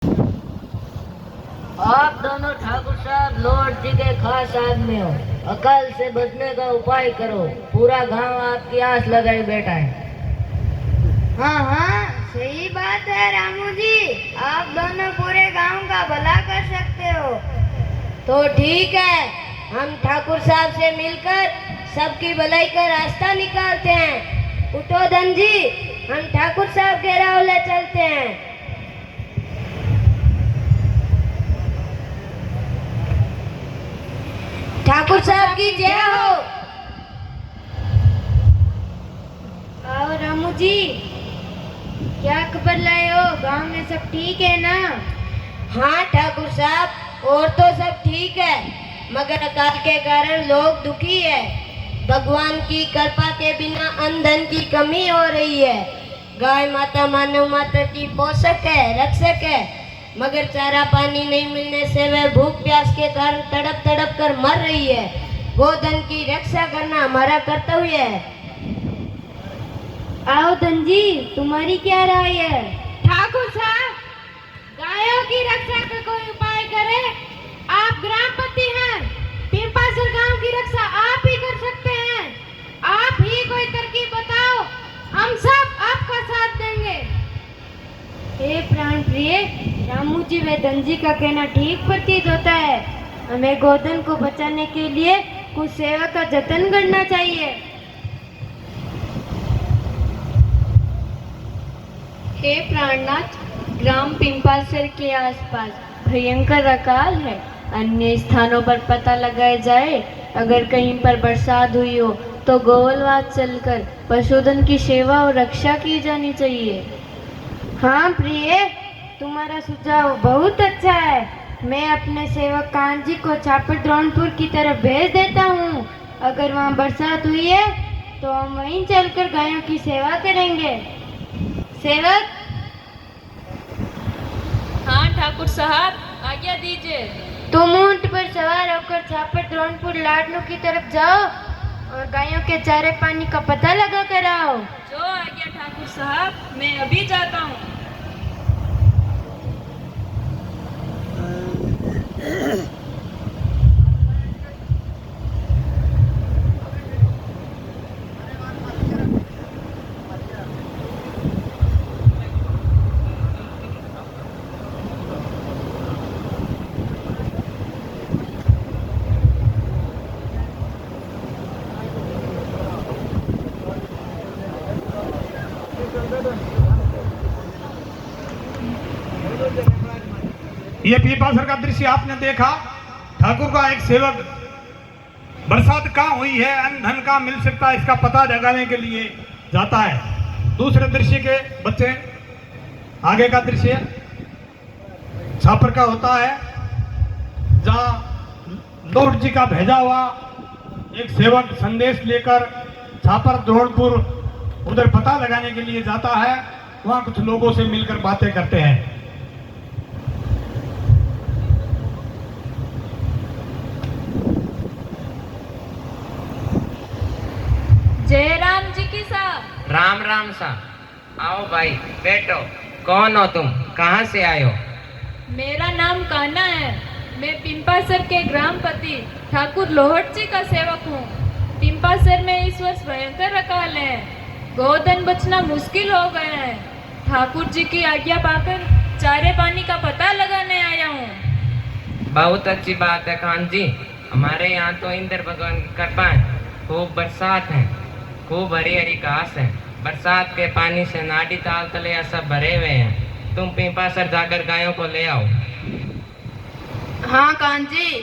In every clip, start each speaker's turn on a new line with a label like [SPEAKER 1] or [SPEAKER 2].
[SPEAKER 1] आप दोनों ठाकुर साहब लॉर्ड जी के खास आदमी हो। अकाल से बचने का उपाय करो। पूरा गांव आपकी आस लगाए बैठा है।
[SPEAKER 2] हाँ हाँ, सही बात है रामू जी। आप दोनों पूरे गांव का भला कर सकते हो।
[SPEAKER 1] तो ठीक है, हम ठाकुर साहब से मिलकर सबकी भलाई का रास्ता निकालते हैं। उठो धन जी, हम ठाकुर साहब के रावले चलते हैं। ठाकुर साहब की जय हो।
[SPEAKER 2] आओ रामू जी, क्या खबर लाए हो? गांव में सब ठीक है ना?
[SPEAKER 1] हाँ ठाकुर साहब, और तो सब ठीक है, मगर अकाल के कारण लोग दुखी है। भगवान की कृपा के बिना अन्न धन की कमी हो रही है। गाय माता मानव माता की पोषक है, रक्षक है, मगर चारा पानी नहीं मिलने से वह भूख प्यास के कारण तड़प तड़प कर मर रही है। गोधन की रक्षा करना हमारा कर्तव्य है।
[SPEAKER 2] आओ धन जी, तुम्हारी क्या राय है?
[SPEAKER 3] ठाकुर साहब, गायों की रक्षा का कोई उपाय करें। आप ग्रामपति हैं, पिंपासर गांव की रक्षा आप ही कर सकते हैं। आप ही कोई तरकीब बताओ, हम सब आपका साथ देंगे।
[SPEAKER 2] हे प्राण प्रिय रामू जी, वे धन जी का कहना ठीक प्रतीत होता है। हमें गोधन को बचाने के लिए कुछ सेवा का जतन करना चाहिए। हे प्राणनाथ, ग्राम पिंपासर के आसपास भयंकर अकाल है। अन्य स्थानों पर पता लगाया जाए। अगर कहीं पर बरसात हुई हो तो गोवलवाद चलकर पशुधन की सेवा और रक्षा की जानी चाहिए। हाँ प्रिय, तुम्हारा सुझाव बहुत अच्छा है। मैं अपने सेवक कांजी को छापर द्रोणपुर की तरफ भेज देता हूँ। अगर वहाँ बरसात हुई है तो हम वहीं चलकर गायों की सेवा करेंगे। सेवक।
[SPEAKER 3] हाँ ठाकुर साहब, आज्ञा दीजिए।
[SPEAKER 2] तुम ऊंट पर सवार होकर छापर द्रोणपुर लाडनू की तरफ जाओ और गायों के चारे पानी का पता लगा कर आओ।
[SPEAKER 3] जो आज्ञा ठाकुर साहब, मैं अभी जाता हूँ।
[SPEAKER 4] ये पीपासर का दृश्य आपने देखा। ठाकुर का एक सेवक बरसात कहाँ हुई है, अन्न धन कहाँ मिल सकता है, इसका पता लगाने के लिए जाता है। दूसरे दृश्य के बच्चे, आगे का दृश्य छापर का होता है, जहाँ लॉर्ड जी का भेजा हुआ एक सेवक संदेश लेकर छापर द्रोणपुर उधर पता लगाने के लिए जाता है। वहाँ कुछ लोगों से मिलकर बातें करते हैं।
[SPEAKER 3] जय राम जी की साहब।
[SPEAKER 5] राम राम सा। आओ भाई बैठो। कौन हो तुम, कहाँ से आए हो?
[SPEAKER 3] मेरा नाम कान्हा है। मैं पिंपासर के ग्रामपति ठाकुर लोहट जी का सेवक हूँ। पिंपासर में इस वर्ष भयंकर अकाल है। गोधन बचना मुश्किल हो गया है। ठाकुर जी की आज्ञा पाकर चारे पानी का पता लगाने आया हूँ।
[SPEAKER 5] बहुत अच्छी बात है खान जी। हमारे यहाँ तो इंद्र भगवान की कृपा है, खूब बरसात है, खूब हरी हरी घास है। बरसात के पानी से नाडी ताल तले सब भरे हुए हैं। तुम पिंपासर जाकर गायों को ले आओ।
[SPEAKER 6] हाँ कांजी,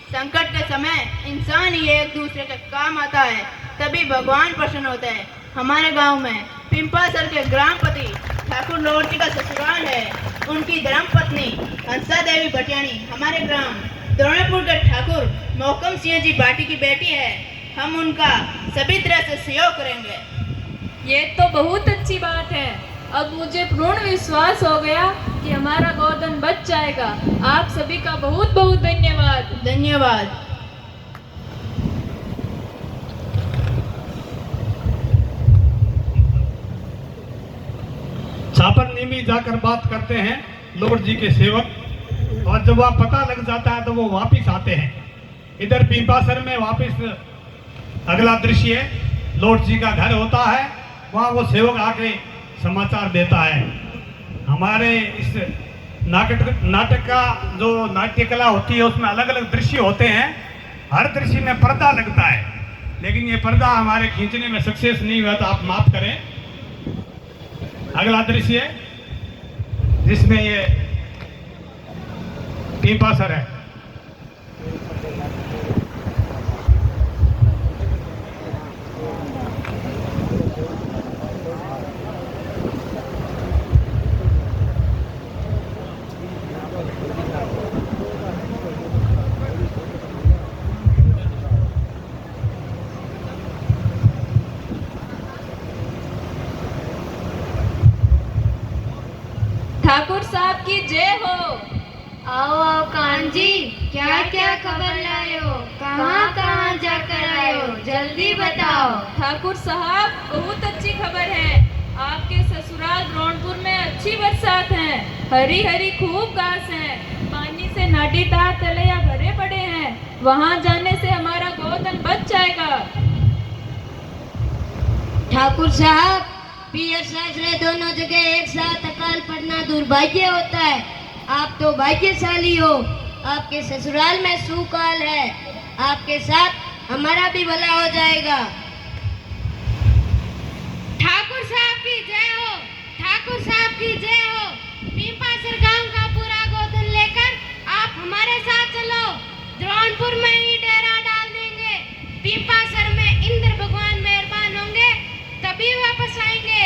[SPEAKER 6] संकट के समय इंसान ही एक दूसरे के काम आता है, तभी भगवान प्रसन्न होते हैं। हमारे गांव में पिंपासर के ग्रामपति ठाकुर लोहट जी का ससुराल है। उनकी धर्मपत्नी हंसा देवी भटियाणी हमारे ग्राम द्रोणपुर के ठाकुर मोहकम सिंह जी बाटी की बेटी है। हम उनका सभी तरह से सहयोग करेंगे।
[SPEAKER 3] ये तो बहुत अच्छी बात है। अब मुझे पूर्ण विश्वास हो गया कि हमारा गोधन बच जाएगा। आप सभी का बहुत बहुत धन्यवाद।
[SPEAKER 6] धन्यवाद।
[SPEAKER 4] छापर नीमी जाकर बात करते हैं। लॉर्ड जी के सेवक, और जब वह पता लग जाता है तो वो वापिस आते हैं। इधर पिंपासर में वापिस अगला दृश्य लॉर्ड जी का घर होता है, वहाँ वो सेवक आके समाचार देता है। हमारे इस नाटक का जो नाट्य कला होती है उसमें अलग अलग दृश्य होते हैं, हर दृश्य में पर्दा लगता है, लेकिन ये पर्दा हमारे खींचने में सक्सेस नहीं हुआ तो आप माफ करें। अगला दृश्य जिसमें ये पिंपासर है।
[SPEAKER 3] ठाकुर साहब की जय हो।
[SPEAKER 2] आओ आओ कान जी, क्या क्या खबर लाए हो? कहाँ कहाँ जाकर आए हो? जल्दी बताओ।
[SPEAKER 3] ठाकुर साहब, बहुत अच्छी खबर है। आपके ससुराल द्रोणपुर में अच्छी बरसात है, हरी हरी खूब घास है, पानी से नाटीदार तलैया भरे पड़े हैं। वहाँ जाने से हमारा गोधन बच जाएगा।
[SPEAKER 1] ठाकुर साहब, पियर सासरे दोनों जगह एक साथ अकाल पड़ना दुर्भाग्य होता है। आप तो भाग्यशाली हो, आपके ससुराल में सुकाल है। आपके साथ हमारा भी भला हो जाएगा।
[SPEAKER 7] ठाकुर साहब की जय हो, ठाकुर साहब की जय हो। पिंपासर गांव का पूरा गोधन लेकर आप हमारे साथ चलो, द्रोणपुर में ही डेरा डाल देंगे। पिंपासर में इंद्र भगवान मेहरबान होंगे, तभी वापस आएंगे।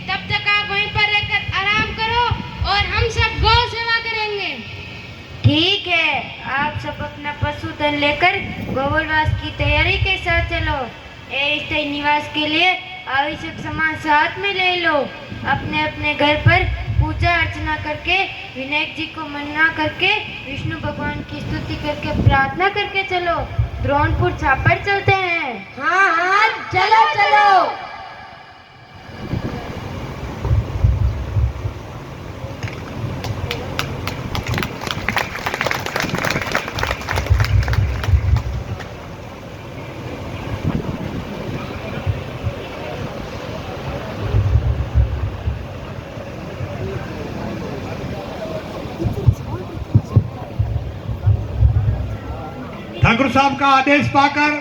[SPEAKER 7] तब तक आप वहीं पर रहकर आराम करो और हम सब गौ सेवा करेंगे।
[SPEAKER 2] ठीक है, आप सब अपना पशुधन लेकर गोकुलवास की तैयारी के साथ चलो। स्थायी निवास के लिए आवश्यक सामान साथ में ले लो। अपने अपने घर पर पूजा अर्चना करके, विनायक जी को मन्ना करके, विष्णु भगवान की स्तुति करके, प्रार्थना करके चलो। द्रोणपुर छापर चलते हैं।
[SPEAKER 1] हाँ हाँ, चलो चलो।
[SPEAKER 4] ठाकुर साहब का आदेश पाकर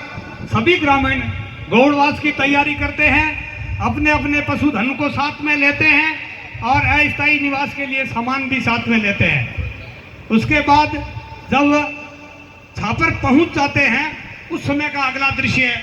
[SPEAKER 4] सभी ग्रामीण गौड़वास की तैयारी करते हैं, अपने अपने पशुधन को साथ में लेते हैं और अस्थायी निवास के लिए सामान भी साथ में लेते हैं। उसके बाद जब छापर पहुंच जाते हैं, उस समय का अगला दृश्य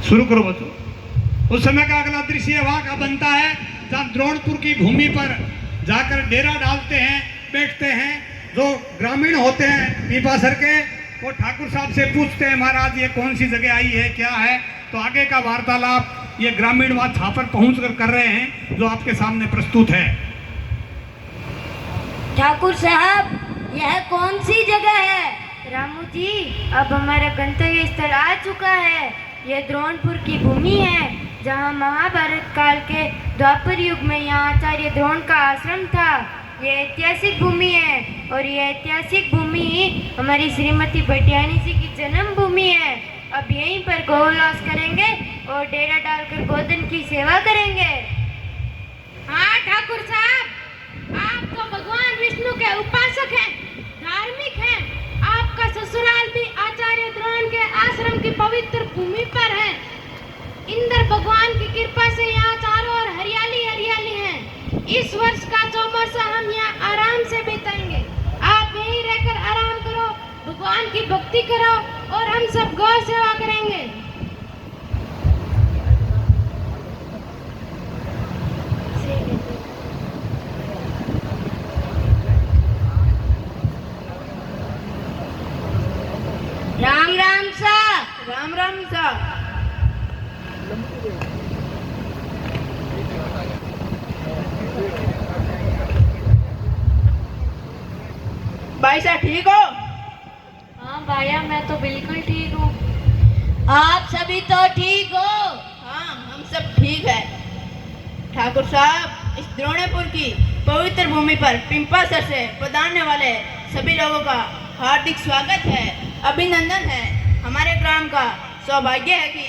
[SPEAKER 4] शुरू करो बच्चों। उस समय का अगला दृश्य वहां का बनता है जहां द्रोणपुर की भूमि पर जाकर डेरा डालते हैं, बैठते हैं। जो ग्रामीण होते हैं पिंपासर के, वो ठाकुर साहब से पूछते हैं, महाराज ये कौन सी जगह आई है, क्या है? तो आगे का वार्तालाप ये ग्रामीण वहां छापर पहुंच कर रहे हैं, जो आपके सामने प्रस्तुत है।
[SPEAKER 1] ठाकुर साहब, यह कौन सी जगह है?
[SPEAKER 2] रामू जी, अब हमारा गंतव्य स्थल आ चुका है। यह द्रोणपुर की भूमि है, जहाँ महाभारत काल के द्वापर युग में यहाँ आचार्य द्रोण का आश्रम था। ये ऐतिहासिक भूमि है और ये ऐतिहासिक भूमि हमारी श्रीमती भटियानी जी की जन्म भूमि है। अब यहीं पर गौवास करेंगे और डेरा डालकर गोधन की सेवा करेंगे।
[SPEAKER 7] हाँ ठाकुर साहब, आप तो भगवान विष्णु के उपासक हैं, धार्मिक हैं। आपका ससुराल भी आचार्य द्रोण के आश्रम की पवित्र भूमि पर है। इंद्र भगवान की कृपा से यहाँ चारों ओर हरियाली हरियाली है। इस वर्ष का चौमासा हम यहाँ आराम से बिताएंगे। आप यहीं रहकर आराम करो, भगवान की भक्ति करो और हम सब गौ सेवा करेंगे।
[SPEAKER 1] राम राम सा।
[SPEAKER 6] राम राम सा। भाई साहब ठीक हो?
[SPEAKER 2] हाँ भैया, मैं तो बिल्कुल ठीक हूँ।
[SPEAKER 1] आप सभी तो ठीक हो?
[SPEAKER 6] हाँ, हम सब ठीक है। ठाकुर साहब, इस द्रोणपुर की पवित्र भूमि पर पिंपासर से पधारने वाले सभी लोगों का हार्दिक स्वागत है, अभिनंदन है। हमारे ग्राम का सौभाग्य है कि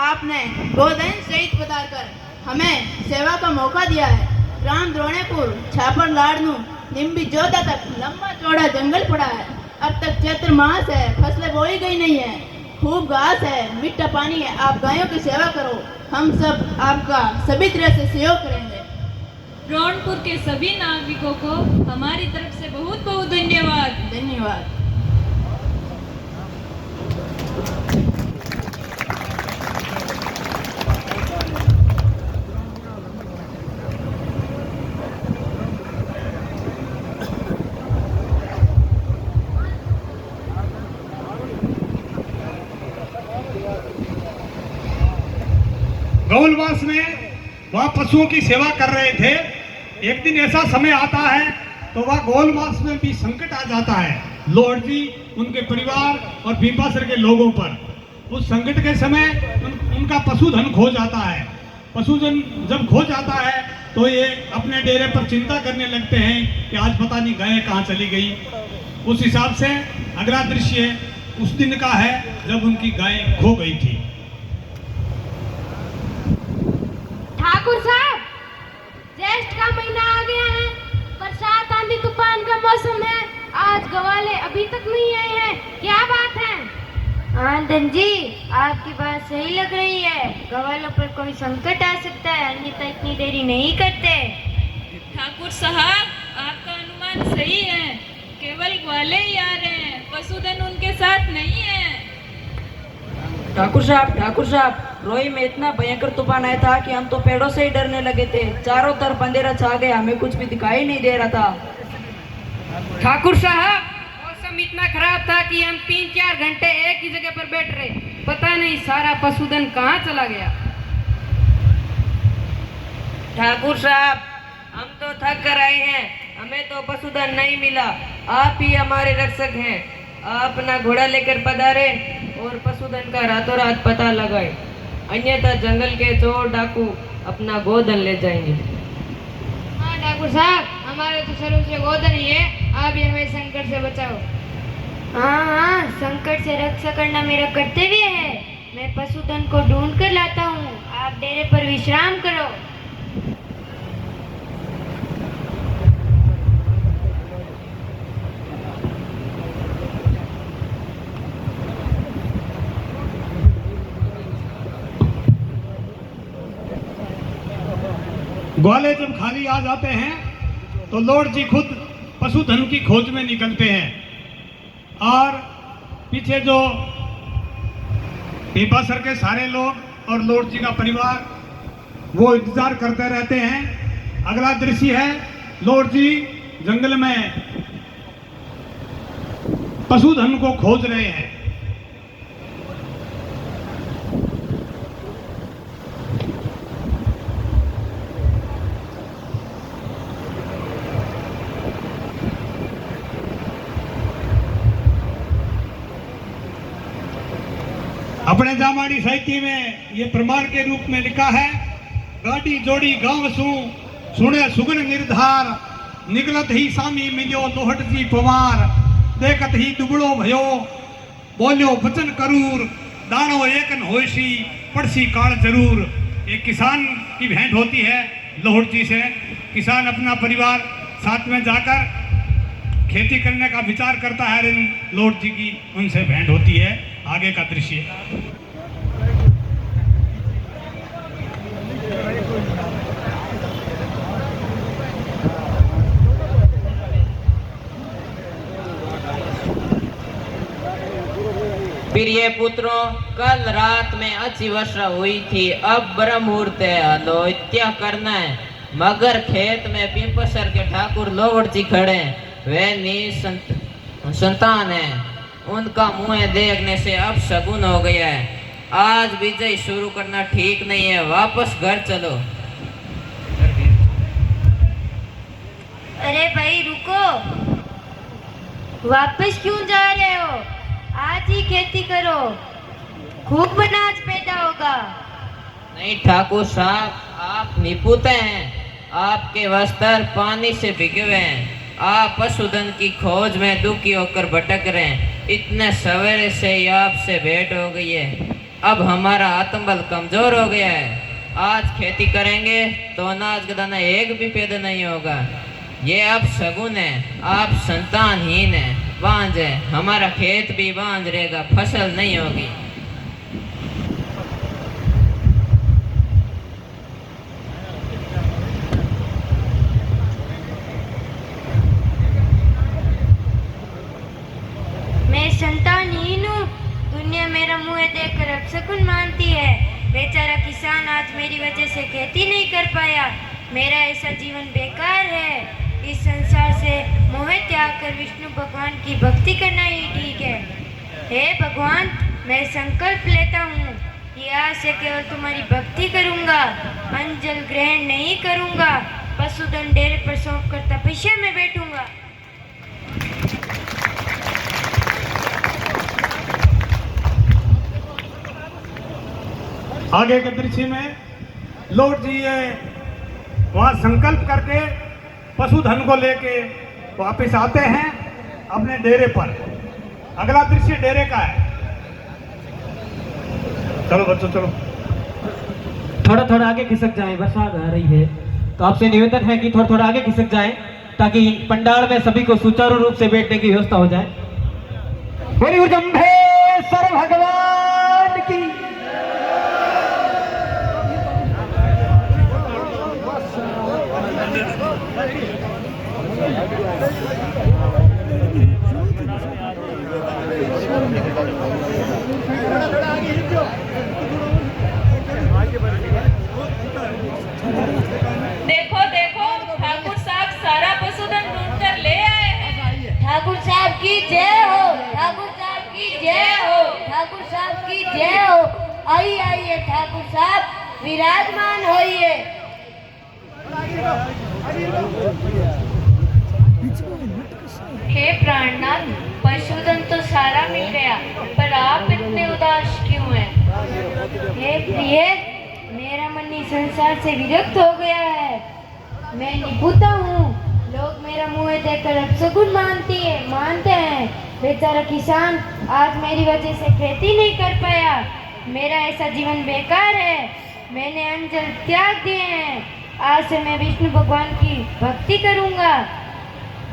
[SPEAKER 6] आपने गोधन सहित पधारकर हमें सेवा का मौका दिया है। ग्राम द्रोणेपुर छापर लाड़नू निम्बी जोधा तक लंबा चौड़ा जंगल पड़ा है। अब तक चैत्र मास है, फसलें बोई गई नहीं है, खूब घास है, मीठा पानी है। आप गायों की सेवा करो, हम सब आपका सभी तरह से सहयोग करेंगे।
[SPEAKER 3] द्रोणपुर के सभी नागरिकों को हमारी तरफ से बहुत बहुत धन्यवाद।
[SPEAKER 6] धन्यवाद।
[SPEAKER 4] गौलवास में वह पशुओं की सेवा कर रहे थे। एक दिन ऐसा समय आता है तो वह गौलवास में भी संकट आ जाता है, लोहड़ जी उनके परिवार और पिंपासर के लोगों पर। उस संकट के समय उनका पशुधन खो जाता है। पशुधन जब खो जाता है तो ये अपने डेरे पर चिंता करने लगते हैं कि आज पता नहीं गाय कहाँ चली गई। उस हिसाब से अगला दृश्य उस दिन का है जब उनकी गाय खो गई थी।
[SPEAKER 7] ठाकुर साहब, ज्येष्ठ का महीना आ गया है, बरसात आंधी तूफान का मौसम है, आज गवाले अभी तक नहीं आए हैं, क्या बात है?
[SPEAKER 2] आनंद जी, आपकी बात सही लग रही है। गवालों पर कोई संकट आ सकता है, अन्यथा इतनी देरी नहीं करते।
[SPEAKER 3] ठाकुर साहब, आपका अनुमान सही है, केवल ग्वाले ही आ रहे हैं, पशुधन उनके साथ नहीं है।
[SPEAKER 8] ठाकुर साहब, रोई में इतना भयंकर तूफान आया था कि हम तो पेड़ों से ही डरने लगे थे। चारों तरफ अंधेरा छा गया, हमें कुछ भी दिखाई नहीं दे रहा था।
[SPEAKER 9] ठाकुर साहब, मौसम इतना खराब था कि हम 3-4 घंटे एक ही जगह पर बैठ रहे, पता नहीं सारा पशुधन कहाँ चला गया।
[SPEAKER 5] ठाकुर साहब, हम तो थक कर आए हैं, हमें तो पशुधन नहीं मिला। आप ही हमारे रक्षक हैं, आप अपना घोड़ा लेकर पधारे और पशुधन का रातों रात पता लगाए, अन्यथा जंगल के चोर डाकू अपना गोधन ले जाएंगे।
[SPEAKER 7] हाँ ठाकुर साहब, हमारे तो शुरू से गोधन ही है, आप ही हमें संकट से बचाओ।
[SPEAKER 2] हाँ, संकट से रक्षा करना मेरा कर्तव्य है। मैं पशुधन को ढूंढ कर लाता हूँ, आप डेरे पर विश्राम करो।
[SPEAKER 4] ग्वाले जब खाली आ जाते हैं तो लॉर्ड जी खुद पशुधन की खोज में निकलते हैं और पीछे जो पिंपासर के सारे लोग और लॉर्ड जी का परिवार वो इंतजार करते रहते हैं। अगला दृश्य है लॉर्ड जी जंगल में पशुधन को खोज रहे हैं। अपने जामाड़ी साहित्य में ये प्रमाण के रूप में लिखा है, गाड़ी जोड़ी गांव सुने सुगन निर्धार, निकलत ही सामी मिलो लोहट जी पवार, देखत ही दुबड़ो भयो बोलियो वचन करूर, दानो एकन होशी पड़सी काल जरूर। एक किसान की भेंट होती है लोहट जी से। किसान अपना परिवार साथ में जाकर खेती करने का विचार करता है। लोहट जी की उनसे भेंट होती है। आगे का दृश्य
[SPEAKER 5] प्रिय पुत्रों, कल रात में अच्छी वर्षा हुई थी। अब ब्रह्म मुहूर्त है, आलोत्या करना है। मगर खेत में पिंपसर के ठाकुर लोहड़ जी खड़े हैं। वे संतान है, उनका मुंह देखने से अब शगुन हो गया है। आज विजय शुरू करना ठीक नहीं है, वापस घर चलो।
[SPEAKER 2] अरे भाई रुको, वापस क्यों जा रहे हो? आज ही खेती करो, खूब अनाज पैदा होगा।
[SPEAKER 5] नहीं ठाकुर साहब, आप निपुत हैं, आपके वस्त्र पानी से भिगे हुए हैं। आप पशुधन की खोज में दुखी होकर भटक रहे हैं। इतने सवेरे से ही आपसे भेंट हो गई है। अब हमारा आत्मबल कमजोर हो गया है। आज खेती करेंगे तो अनाज का दाना एक भी पैदा नहीं होगा। ये अब शगुन है। आप संतानहीन है, बांझ है। हमारा खेत भी बांझ रहेगा, फसल नहीं होगी।
[SPEAKER 2] मैं संतानहीन हूँ। दुनिया मेरा मुँह देखकर अपशकुन मानती है। बेचारा किसान आज मेरी वजह से खेती नहीं कर पाया। मेरा ऐसा जीवन बेकार है। इस संसार से मोह त्याग कर विष्णु भगवान की भक्ति करना ही ठीक है। हे भगवान, मैं संकल्प लेता हूँ कि आज से केवल तुम्हारी भक्ति करूँगा, अन्न जल ग्रहण नहीं करूँगा, पशुधन डेरे पर सौंप कर तपस्या में बैठूंगा।
[SPEAKER 4] आगे के दृश्य में लॉर्ड जी ये वहाँ संकल्प करके पशुधन को लेके वापस आते हैं अपने डेरे पर। अगला दृश्य डेरे का है। चलो बच्चों चलो।
[SPEAKER 10] थोड़ा थोड़ा आगे खिसक जाएं, बरसात आ रही है तो आपसे निवेदन है कि थोड़ा थोड़ा आगे खिसक जाएं ताकि पंडाल में सभी को सुचारू रूप से बैठने की व्यवस्था हो जाए। बोली उर्जम्भेश्वर भगवान की।
[SPEAKER 3] देखो देखो, ठाकुर साहब सारा पशुधन ढूंढ कर ले आए हैं।
[SPEAKER 1] ठाकुर साहब की जय हो, ठाकुर साहब की जय हो, ठाकुर साहब की जय हो। आइए आइए ठाकुर साहब, विराजमान होइए।
[SPEAKER 2] हे प्राणनाथ, पशुधन तो सारा मिल गया, पर आप इतने उदास क्यों हैं? हे प्रिय, मेरा मन इस संसार से विरक्त हो गया है। मैं निपुता हूँ। लोग मेरा मुँह देखकर अपशकुन मानते हैं। बेचारा किसान आज मेरी वजह से खेती नहीं कर पाया। मेरा ऐसा जीवन बेकार है। मैंने अन्न जल त्याग दिए हैं। आज से मैं विष्णु भगवान की भक्ति करूँगा,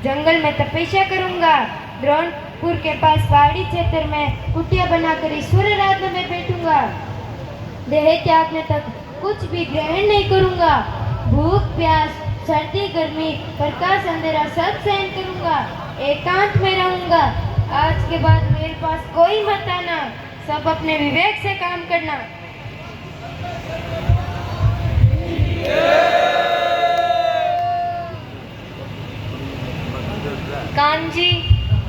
[SPEAKER 2] जंगल में तपस्या करूँगा, द्रोणपुर के पास पहाड़ी क्षेत्र में कुटिया बनाकर ईश्वर आराधना में बैठूंगा। देह त्यागने तक कुछ भी ग्रहण नहीं करूँगा। भूख प्यास, सर्दी गर्मी, प्रकाश अंधेरा सब सहन करूँगा। एकांत में रहूँगा। आज के बाद मेरे पास कोई मत आना। सब अपने विवेक से काम करना। कांजी।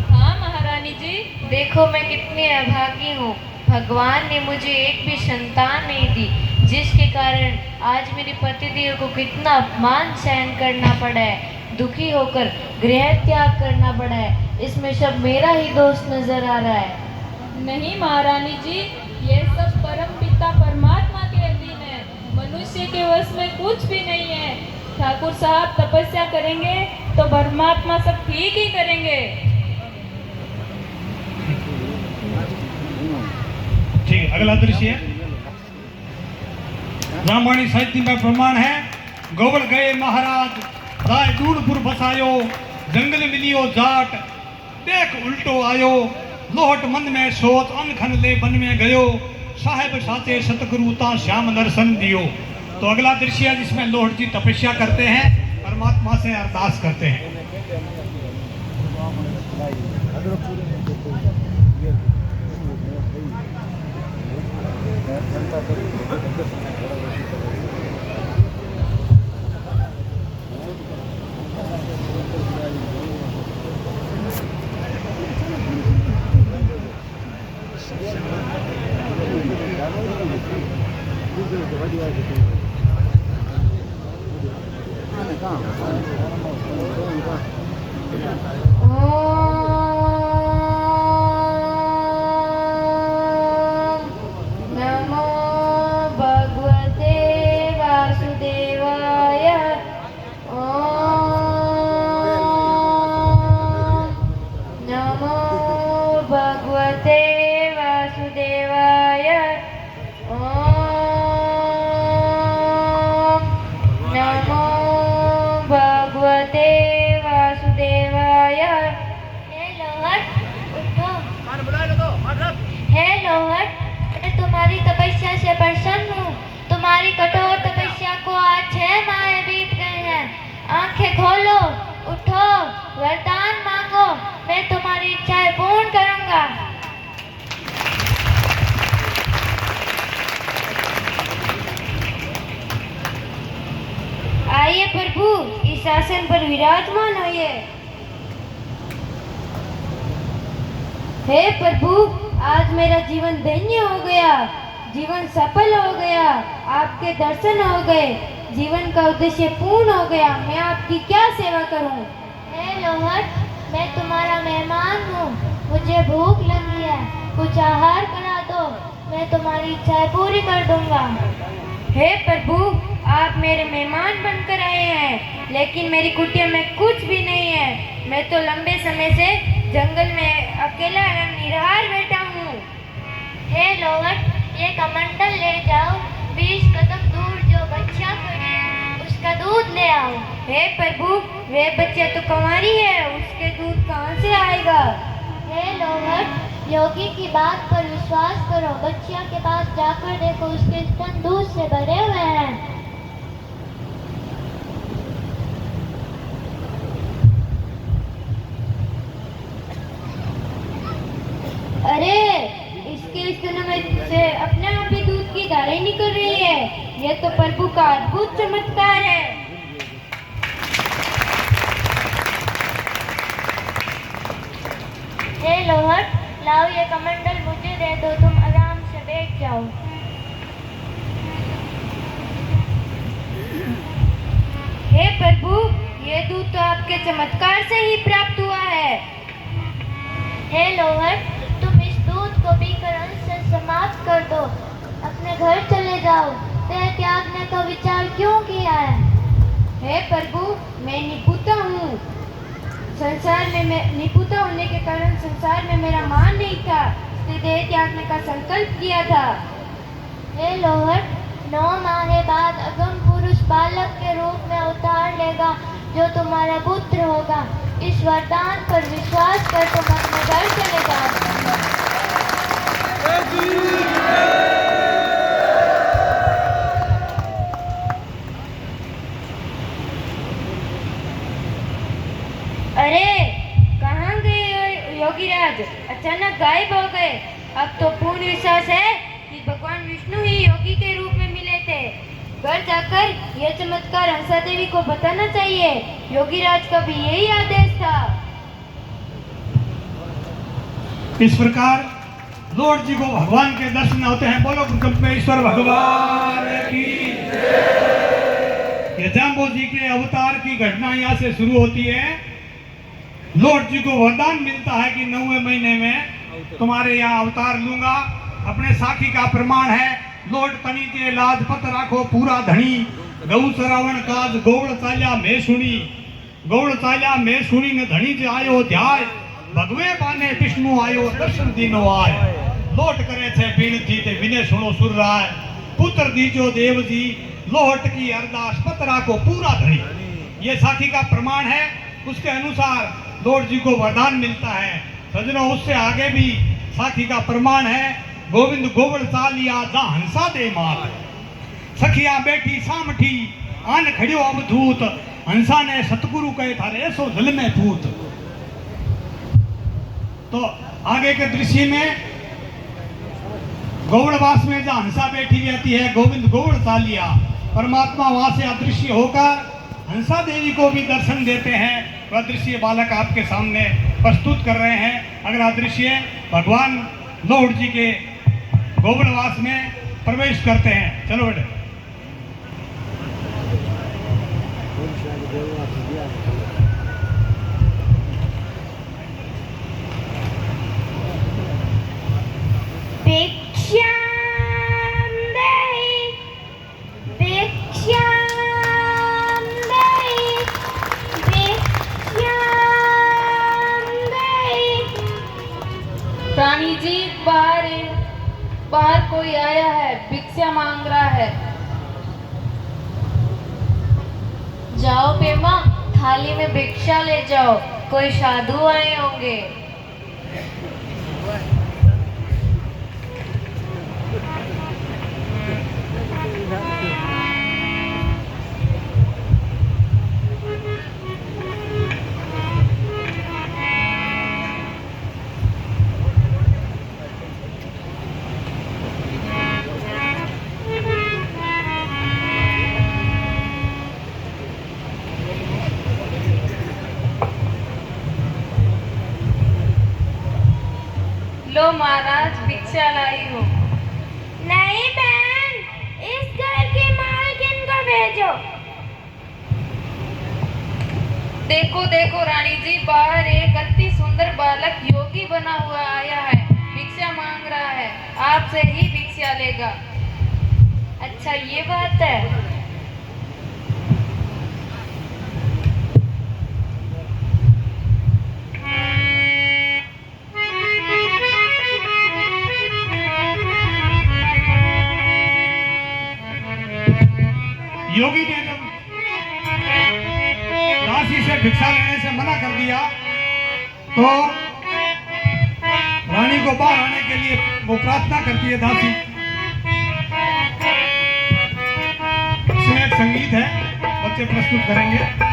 [SPEAKER 3] हाँ महारानी जी।
[SPEAKER 2] देखो मैं कितनी अभागी हूँ। भगवान ने मुझे एक भी संतान नहीं दी, जिसके कारण आज मेरे पतिदेव को कितना अपमान सहन करना पड़ा है। दुखी होकर गृह त्याग करना पड़ा है। इसमें सब मेरा ही दोष नजर आ रहा है।
[SPEAKER 3] नहीं महारानी जी, ये सब परम पिता परमात्मा के अधीन है। मनुष्य के वश में कुछ भी नहीं है। ठाकुर साहब तपस्या करेंगे तो परमात्मा सब ठीक ही करेंगे।
[SPEAKER 4] ठीक, अगला दृश्य रामायणी साहित्य में प्रमाण है। गोबर गए महाराज, राय दूरपुर बसायो, जंगल मिलियो जाट, देख उल्टो आयो, लोहट मन में सोच, अनखन ले बन में गयो, साहेब साचे सतगुरु ता श्याम दर्शन दियो। तो अगला दृश्य है जिसमें लोहट जी तपस्या करते हैं, परमात्मा से अरदास करते हैं।
[SPEAKER 2] तुम्हारी कठोर तपस्या को आज 6 माह बीत गए हैं। आंखें खोलो, उठो, वरदान मांगो, मैं तुम्हारी इच्छाएं पूर्ण करूंगा। आइए प्रभु, इस आसन पर विराजमान होइए। हे प्रभु, आज मेरा जीवन धन्य हो गया, जीवन सफल हो गया, आपके दर्शन हो गए, जीवन का उद्देश्य पूर्ण हो गया। मैं आपकी क्या सेवा करूं? हे लोहट, मैं तुम्हारा मेहमान हूँ, मुझे भूख लगी है, कुछ आहार करा दो, मैं तुम्हारी इच्छाएं पूरी कर दूंगा। हे प्रभु, आप मेरे मेहमान बनकर आए हैं, लेकिन मेरी कुटिया में कुछ भी नहीं है। मैं तो लंबे समय से जंगल में अकेला एवं निराहार बैठा हूँ। हे लोहट, ये कमंडल ले जाओ, 20 कदम दूर जो बच्चा खड़ी है उसका दूध ले आओ। हे प्रभु, वे बच्चा तो कुंवारी है, उसके दूध कहाँ से आएगा? हे लोहट, योगी की बात पर विश्वास करो, बच्चिया के पास जाकर देखो, उसके स्तन दूध से भरे हुए हैं। अरे, इसके स्तनों में से अपने आप ही दूध की धारें निकल रही है। यह तो प्रभु का अद्भुत चमत्कार है। हे लोहट, लाओ ये कमंडल मुझे दे दो, तुम आराम से बैठ जाओ। हे प्रभु, ये दूध तो आपके चमत्कार से ही प्राप्त हुआ है। हे लोहट, तुम इस दूध को पीकर अंश से समाप्त कर दो, अपने घर चले जाओ। देह त्यागने का विचार क्यों किया है? हे प्रभु, मैं निपुता हूँ, संसार में मैं निपुता होने के कारण संसार में मेरा मान नहीं था, इसलिए देह त्यागने का संकल्प किया था। हे लोहट, 9 माह बाद अगम पुरुष बालक के रूप में अवतार लेगा, जो तुम्हारा पुत्र होगा। इस वरदान पर विश्वास कर तुम अपने घर चले जाओ। अरे, कहाँ गए योगीराज? अचानक गायब हो गए। अब तो पूर्ण विश्वास है कि भगवान विष्णु ही योगी के रूप में मिले थे। घर जाकर यह चमत्कार हंसा देवी को बताना चाहिए। योगीराज का भी यही आदेश था।
[SPEAKER 4] इस प्रकार लॉर्ड जी को भगवान के दर्शन होते हैं। बोलो कुटुंबेश्वर भगवान की जय। ये जाम्बो जी के अवतार की घटना यहाँ से शुरू होती है। लॉर्ड जी को वरदान मिलता है कि 9वें महीने में तुम्हारे यहाँ अवतार लूंगा। अपने साखी का प्रमाण है, लॉर्ड तनी के लाजपत राखो पूरा धनी, गौ सरावण काज गौड़ चाल्या में सुनी, गौड़ चाल्या में सुनी ने धनी जे आयो ध्याय, भगवे बाने विष्णु आयो दर्शन दीनो आय, लोट करे छे बीणती ते विने सुनो सुर राय, पुत्र दीजो देव जी लोट की अरदास पत राखो पूरा धनी। ये साखी का प्रमाण है। उसके अनुसार लॉर्ड जी को वरदान मिलता है। सजनों, उससे आगे भी साखी का प्रमाण है। गोविंद गोवड़ चालिया जा हंसा दे मात, सखिया बैठी सामठी आन खड़ियो अवधूत, हंसा ने सतगुरु कहे थारे ऐसो जल में पूत। तो आगे के दृश्य में गौड़वास में जहाँ हंसा बैठी रहती है, गोविंद गोवड़ चालिया, परमात्मा वहां से अदृश्य होकर हंसा देवी को भी दर्शन देते हैं। वह दृश्य बालक आपके सामने प्रस्तुत कर रहे हैं। अगला दृश्य भगवान लॉर्ड जी के गोवड़वास में प्रवेश करते हैं। चलो बेटे।
[SPEAKER 3] रानी जी, बाहर कोई आया है, भिक्षा मांग रहा है।
[SPEAKER 2] जाओ पेमा, थाली में भिक्षा ले जाओ, कोई साधु आए होंगे।
[SPEAKER 3] लो महाराज भिक्षा लाई हो।
[SPEAKER 7] नहीं बहन, इस घर की मालकिन को भेजो।
[SPEAKER 3] देखो देखो रानी जी, बाहर एक अति सुंदर बालक योगी बना हुआ आया है, भिक्षा मांग रहा है, आपसे ही भिक्षा लेगा।
[SPEAKER 2] अच्छा ये बात है।
[SPEAKER 4] योगी ने जब दासी से भिक्षा लेने से मना कर दिया तो रानी को बाहर आने के लिए वो प्रार्थना करती है दासी। इसमें एक संगीत है, बच्चे प्रस्तुत करेंगे।